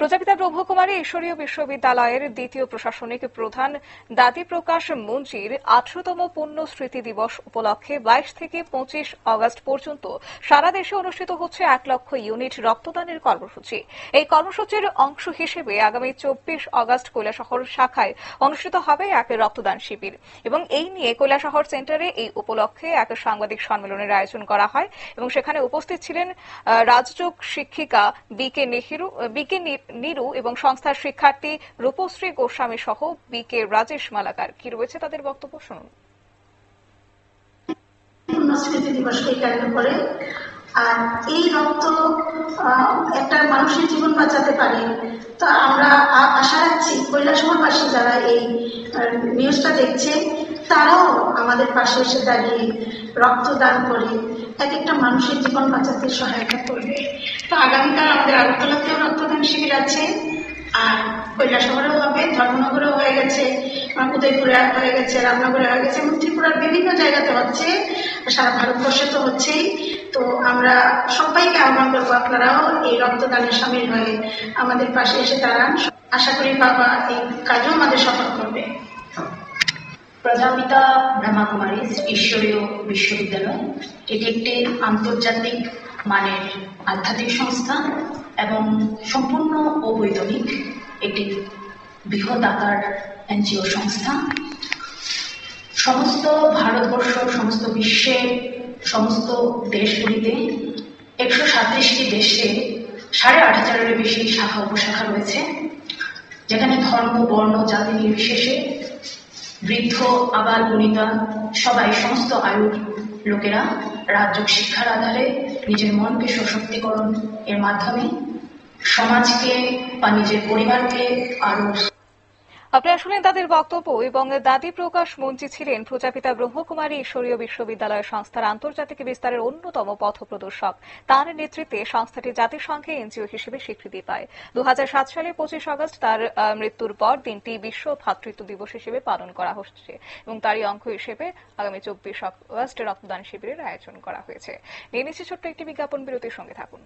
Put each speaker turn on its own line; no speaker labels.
প্রজাপিতা ব্রহ্মকুমারী ঈশ্বরীয় বিশ্ববিদ্যালয়ের দ্বিতীয় প্রশাসনিক প্রধান দাদি প্রকাশ মুন্সির 18তম পূর্ণ স্মৃতি দিবস উপলক্ষে 22 থেকে 25 অগস্ট পর্যন্ত সারা দেশে অনুষ্ঠিত হচ্ছে 1 লক্ষ ইউনিট রক্তদানের কর্মসূচি। এই কর্মসূচির অংশ হিসেবে আগামী 24 অগস্ট কৈলাসহর শাখায় অনুষ্ঠিত হবে এক রক্তদান শিবির এবং এই নিয়ে কৈলাসহর সেন্টারে এই উপলক্ষে এক সাংবাদিক সম্মেলনের আয়োজন করা হয় এবং সেখানে উপস্থিত ছিলেন রাজযোগ শিক্ষিকা বিকে নিরু এবং সংস্থার শিক্ষার্থী রূপশ্রী গোস্বামী সহ বিকে রাজেশ মালাকার। কি রয়েছে তাদের বক্তব্য শুনুন।
স্মৃতি দিবসকে কেন্দ্র করে আর এই রক্ত একটা মানুষের জীবন বাঁচাতে পারে, তো আমরা আশা রাখছি কৈলাসহরবাসী যারা এই নিউজটা দেখছে তারাও আমাদের পাশে এসে দাঁড়িয়ে রক্তদান করে এক একটা মানুষের জীবন বাঁচাতে সহায়তা করবে। তো আগামীকাল আমাদের আগরতলাতেও রক্তদান শিবির আছে, আর কৈলাসহরেও হবে, ধর্মনগরেও হয়ে গেছে, উদয়পুরে হয়ে গেছে, রামনগরে হয়ে গেছে এবং ত্রিপুরার বিভিন্ন জায়গাতে হচ্ছে, সারা ভারতবর্ষে তো হচ্ছেই। তো আমরা সবাইকে আহ্বান করবো আপনারাও এই রক্তদানে সামিল হয়ে আমাদের পাশে এসে দাঁড়ান। আশা করি বাবা এই কাজও আমাদের সফল করবে।
প্রজাপিতা ব্রহ্মকুমারী ঈশ্বরীয় বিশ্ববিদ্যালয় এটি একটি আন্তর্জাতিক মানের আধ্যাত্মিক সংস্থা এবং সম্পূর্ণ অবৈতনিক একটি বৃহৎ আকার এনজিও সংস্থা। সমস্ত ভারতবর্ষ, সমস্ত বিশ্বে, সমস্ত দেশগুলিতে 137টি দেশে 18,500-এর বেশি শাখা উপশাখা রয়েছে, যেখানে ধর্ম, বর্ণ, জাতি নির্বিশেষে বৃদ্ধ, আবাল, বনিতা সবাই, সমস্ত আয়ুর লোকেরা রাজযোগ শিক্ষার আধারে নিজের মনকে সশক্তিকরণ এর মাধ্যমে সমাজকে বা নিজের পরিবারকে আরো।
আপনারা শুনলেন তাদের বক্তব্য এবং দাদি প্রকাশ মুন্সি ছিলেন প্রজাপিতা ব্রহ্মকুমারী ঈশ্বরীয় বিশ্ববিদ্যালয় সংস্থার আন্তর্জাতিক বিস্তারের অন্যতম পথপ্রদর্শক। তার নেতৃত্বে সংস্থাটি জাতিসংঘে এনজিও হিসেবে স্বীকৃতি পায়। 2007 সালে 25 অগস্ট তার মৃত্যুর পর দিনটি বিশ্ব ভ্রাতৃত্ব দিবস হিসেবে পালন করা হচ্ছে এবং তারই অঙ্গ হিসেবে আগামী 24 অগস্ট রক্তদান শিবিরের আয়োজন করা হয়েছে। নিয়ে নিচ্ছে ছোট্ট একটি বিজ্ঞাপন বিরতির সঙ্গে থাকুন।